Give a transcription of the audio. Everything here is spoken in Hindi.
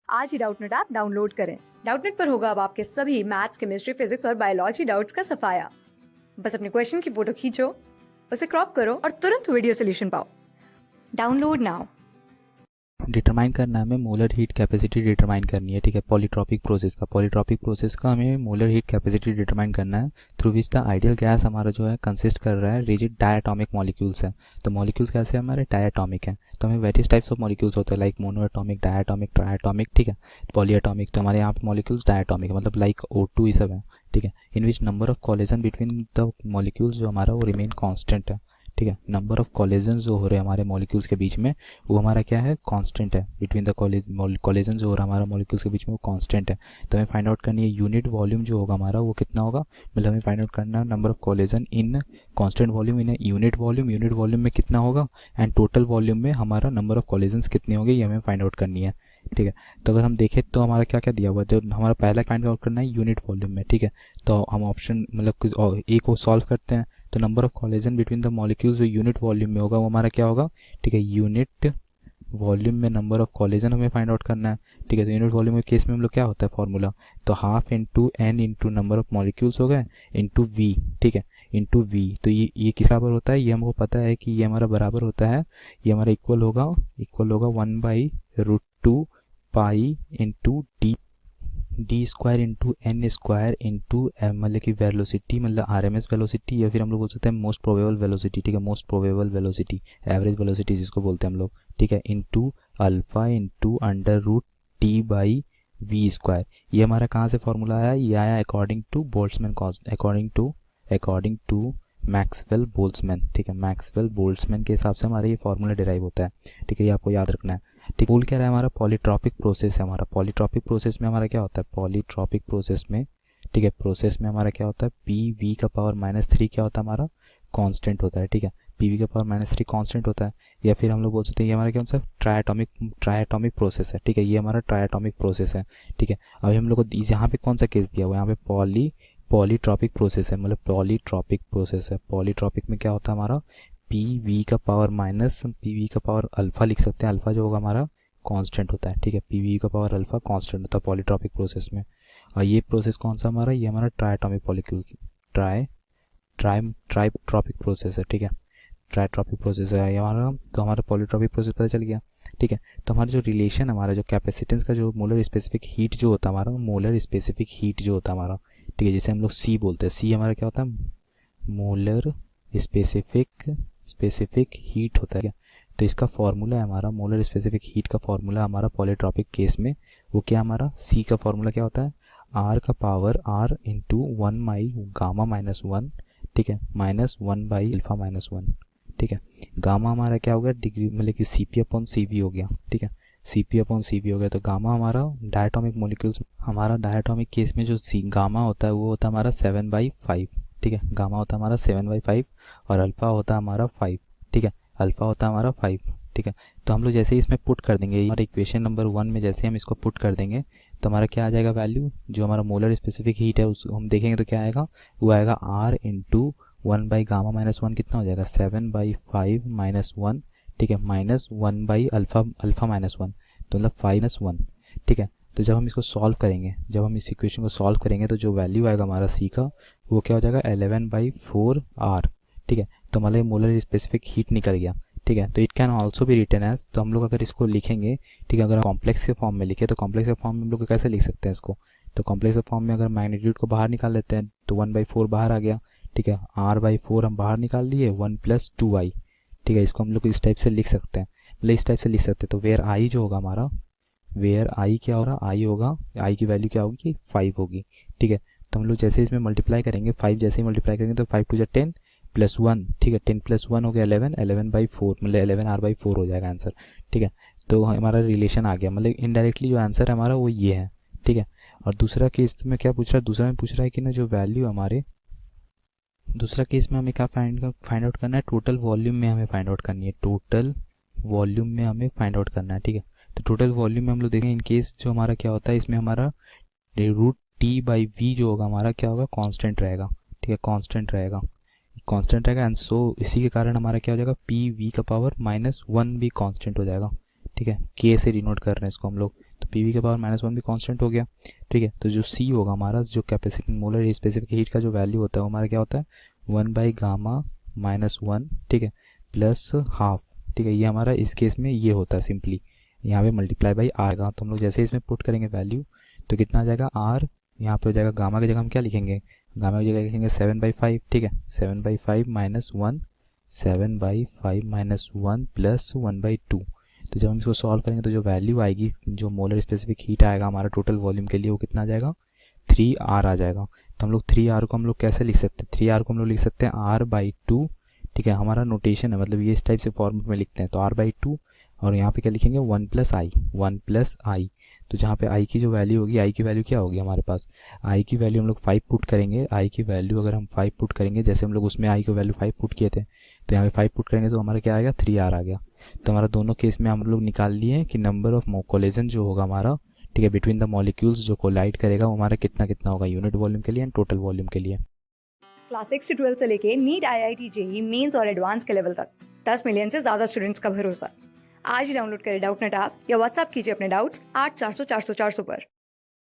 आज ही डाउटनेट ऐप डाउनलोड करें। डाउटनेट पर होगा अब आपके सभी मैथ्स, केमिस्ट्री, फिजिक्स और बायोलॉजी डाउट्स का सफाया। बस अपने क्वेश्चन की फोटो खींचो, उसे क्रॉप करो और तुरंत वीडियो सोल्यूशन पाओ। Download now. डिटरमाइन करना है हमें मोलर हीट कैपेसिटी डिटरमाइन करनी है, ठीक है। पॉलीट्रॉपिक प्रोसेस का हमें मोलर हीट कैपेसिटी डिटरमाइन करना है through which the ideal gas हमारा जो है कंसिस्ट कर रहा है रिजिड डायटोमिक मॉलिक्यूल्स है। तो मॉलिक्यूल्स कैसे हमारे डायटोमिक हैं, तो हमें वेरियस टाइप्स ऑफ मॉलिक्यूल्स होते हैं लाइक मोनोएटॉमिक, डायटोमिक, ट्रायटोमिक, ठीक है, पॉलीएटॉमिक। तो हमारे यहाँ पे मॉलिक्यूल्स डायटोमिक मतलब लाइक O2 ये सब है, ठीक है। In which number of collision between the molecules जो हमारा वो रिमेन कॉन्स्टेंट है, ठीक है। नंबर ऑफ कॉलिजन जो हो रहे हैं हमारे मॉलिक्यूल्स के बीच में वो हमारा क्या है, कांस्टेंट है। बिटवीन द कॉलिजन जो हो रहा है हमारा मॉलिक्यूल्स के बीच में वो कांस्टेंट है। तो हमें फाइंड आउट करनी है यूनिट वॉल्यूम जो होगा हमारा वो कितना होगा, मतलब हमें फाइंड आउट करना है number of collision in constant volume in unit volume में कितना होगा एंड टोटल वॉल्यूम में हमारा नंबर ऑफ कॉलिजन्स कितने होंगे ये हमें फाइंड आउट करनी है, ठीक है। तो अगर हम देखें तो हमारा क्या क्या दिया हुआ है, जो हमारा पहला फाइंड आउट करना है यूनिट वॉल्यूम में, ठीक है। तो हम ऑप्शन मतलब ए को सॉल्व करते हैं। तो number of collision between the molecules जो यूनिट वॉल्यूम में होगा वो हमारा क्या होगा, ठीक है। यूनिट वॉल्यूम में नंबर ऑफ कॉलिजन हमें फाइंड आउट करना है, ठीक है। तो यूनिट वॉल्यूम के केस में हम लोग क्या होता है फॉर्मूला, तो half into N into number of molecules हो गए इंटू वी, ठीक है, इंटू वी। तो ये किस बराबर होता है, ये हमको पता है कि ये हमारा बराबर होता है, ये हमारा इक्वल होगा 1/√2 pi into D square into N square into मतलब की वेलोसिटी मतलब RMS वेलोसिटी या फिर हम लोग बोल सकते हैं मोस्ट प्रोबेबल वेलोसिटी, ठीक है। Most probable velocity, average velocity जिसको बोलते हैं हम लोग, ठीक है, into alpha into under root T V square. ये हमारा कहाँ से फॉर्मूला आया, ये आया according to Boltzmann according to Maxwell Boltzmann, ठीक है। मैक्सवेल बोल्ट्जमैन के हिसाब से हमारा ये फॉर्मूला डिराइव होता है, ठीक है। ये आपको याद रखना है, ठीक। बोल क्या रहा है हमारा पॉलीट्रॉपिक प्रोसेस है। हमारा पॉलीट्रॉपिक प्रोसेस में हमारा क्या होता है, पॉलीट्रॉपिक प्रोसेस में, ठीक है, प्रोसेस में हमारा क्या होता है PV का पावर -3 क्या होता है हमारा कांस्टेंट होता है, ठीक है। PV का पावर -3 कांस्टेंट होता है। या फिर हम लोग बोल सकते हैं ये हमारा क्या होता है ट्रायटोमिक प्रोसेस है, ठीक है। ये हमारा ट्रायटोमिक प्रोसेस है, ठीक है। अभी हम लोग को यहाँ पे कौन सा केस दिया हुआ है, यहाँ पे पॉलीट्रॉपिक प्रोसेस है, मतलब पॉलीट्रॉपिक प्रोसेस है। पॉलीट्रॉपिक में क्या होता है हमारा PV का पावर अल्फा लिख सकते हैं, अल्फा जो होगा हमारा कांस्टेंट होता है, ठीक है। PV का पावर अल्फा कांस्टेंट होता है पॉलीट्रॉपिक प्रोसेस में। और ये प्रोसेस कौन सा हमारा, ये हमारा ट्रायटोमिक मॉलिक्यूल्स ट्राइट्रॉपिक प्रोसेस है, ठीक है। ट्राइट्रॉपिक प्रोसेस है ये हमारा। तो हमारा पॉलीट्रॉपिक प्रोसेस पता चल गया, ठीक है। तो हमारा जो रिलेशन हमारा जो कैपेसिटेंस का जो मोलर स्पेसिफिक हीट जो होता है हमारा, मोलर स्पेसिफिक हीट जो होता है हमारा, ठीक है, जिसे हम लोग C बोलते हैं। C हमारा क्या होता है, मोलर स्पेसिफिक हीट होता है क्या। तो इसका फॉर्मूला है हमारा मोलर स्पेसिफिक हीट का फॉर्मूला हमारा पॉलीट्रॉपिक केस में वो क्या हमारा C का फॉर्मूला क्या होता है R का पावर R इंटू 1/γ-1, ठीक है, -1/α-1, ठीक है। गामा हमारा क्या हो गया डिग्री मतलब कि CP/CV हो गया, ठीक है। CP/CV हो गया। तो गामा हमारा डायटोमिक मॉलिक्यूल्स हमारा डायटोमिक केस में जो गामा होता है वो होता है हमारा 7/5, ठीक है। गामा होता है हमारा 7/5 और अल्फा होता है हमारा 5, ठीक है। अल्फा होता है हमारा 5, ठीक है। तो हम लोग जैसे ही इसमें पुट कर देंगे हमारे इक्वेशन नंबर 1 में जैसे हम इसको पुट कर देंगे तो हमारा क्या आ जाएगा वैल्यू, जो हमारा मोलर स्पेसिफिक हीट है उसको हम देखेंगे तो क्या आएगा, वो आएगा R इंटू 1/γ-1 कितना हो जाएगा 7/5 -1, ठीक है, -1/α-1, तो मतलब 5-1, ठीक है। तो जब हम इसको सॉल्व करेंगे, जब हम इस इक्वेशन को सॉल्व करेंगे तो जो वैल्यू आएगा हमारा C का वो क्या हो जाएगा 11/4R, ठीक है। तो हमारा मोलर स्पेसिफिक हीट निकल गया, ठीक है। तो इट कैन ऑल्सो भी रिटन एज, तो हम लोग अगर इसको लिखेंगे, ठीक है, अगर कॉम्प्लेक्स के फॉर्म में लिखे तो कॉम्प्लेक्स के फॉर्म में हम लोग कैसे लिख सकते हैं इसको, तो कॉम्प्लेक्स के फॉर्म में अगर मैग्नीट्यूड को बाहर निकाल लेते हैं तो 1/4 बाहर आ गया, ठीक है। R/4 हम बाहर निकाल लिए 1 + 2i, ठीक है। इसको हम लोग इस टाइप से लिख सकते हैं, मतलब इस टाइप से लिख सकते हैं। तो वेयर I जो होगा हमारा, वेयर I क्या हो रहा, I होगा, I की वैल्यू क्या होगी 5 होगी, ठीक है। तो हम लोग जैसे इसमें मल्टीप्लाई करेंगे 5 जैसे ही मल्टीप्लाई करेंगे तो 5 × 2 = 10 + 1, ठीक है, 10 + 1 हो गया 11/4 मतलब 11R/4 हो जाएगा आंसर, ठीक है। तो हमारा रिलेशन आ गया, मतलब इनडायरेक्टली जो आंसर है हमारा वो ये है, ठीक है। और दूसरा केस में क्या पूछ रहा है, दूसरा में पूछ रहा है कि ना जो वैल्यू हमारे दूसरा केस में हमें क्या फाइंड आउट करना है, टोटल वॉल्यूम में हमें फाइंड आउट करनी है, टोटल वॉल्यूम में हमें फाइंड आउट करना है, ठीक है। तो टोटल वॉल्यूम में हम लोग देखेंगे इन केस जो हमारा क्या होता है इसमें हमारा √T/V जो होगा हमारा क्या होगा कांस्टेंट रहेगा, ठीक है, कांस्टेंट रहेगा एंड सो इसी के कारण हमारा क्या हो जाएगा PV का पावर -1 भी कांस्टेंट हो जाएगा, ठीक है। K से डिनोट कर रहे हैं इसको हम लोग, तो पी वी के पावर -1 भी कांस्टेंट हो गया, ठीक है। तो जो सी होगा हमारा, जो कैपेसिटी मोलर स्पेसिफिक हीट का जो वैल्यू होता है वो हमारा क्या होता है 1/γ-1, ठीक है, प्लस हाफ, ठीक है। ये हमारा इस केस में ये होता है सिंपली यहाँ पे मल्टीप्लाई बाई आर का। तो हम लोग जैसे इसमें पुट करेंगे वैल्यू तो कितना आ जाएगा आर, यहाँ पे हो जाएगा गामा की जगह हम क्या लिखेंगे, गामा की जगह लिखेंगे 7/5, ठीक है, 7/5 -1, 7/5 -1 प्लस 1/2। तो जब हम इसको सॉल्व करेंगे तो जो वैल्यू आएगी, जो मोलर स्पेसिफिक हीट आएगा हमारा टोटल वॉल्यूम के लिए, वो कितना आ जाएगा 3R आ जाएगा। तो हम लोग 3R को हम लोग कैसे लिख सकते हैं, 3R को हम लोग लिख सकते हैं R/2, ठीक है। हमारा नोटेशन है, मतलब ये इस टाइप से फॉर्मेट में लिखते हैं। तो R/2 और यहाँ पे क्या लिखेंगे 1 + I। तो जहाँ पे I की जो वैल्यू होगी, I की वैल्यू क्या होगी हमारे पास, I की वैल्यू हम लोग 5 पुट करेंगे। I की वैल्यू अगर हम 5 पुट करेंगे, जैसे हम लोग उसमें I की वैल्यू 5 पुट किए थे, तो यहाँ पे 5 पुट करेंगे तो हमारा क्या आएगा 3R आ गया। तो हमारा दोनों केस में हम लोग निकाल लिए कि नंबर ऑफ कोलिजन जो होगा हमारा, ठीक है, बिटवीन द मॉलिक्यूल्स जो कोलाइड करेगा वो हमारा कितना कितना होगा यूनिट वॉल्यूम के लिए एंड टोटल वॉल्यूम के लिए। क्लास 6 से 12 से लेके नीट, IIT, JEE मेंस और एडवांस के लेवल तक 10 मिलियन से ज्यादा स्टूडेंट्स का भरोसा। आज ही डाउनलोड करें डाउटनेट ऐप या व्हाट्सएप कीजिए अपने डाउट्स 8400 400 400 पर।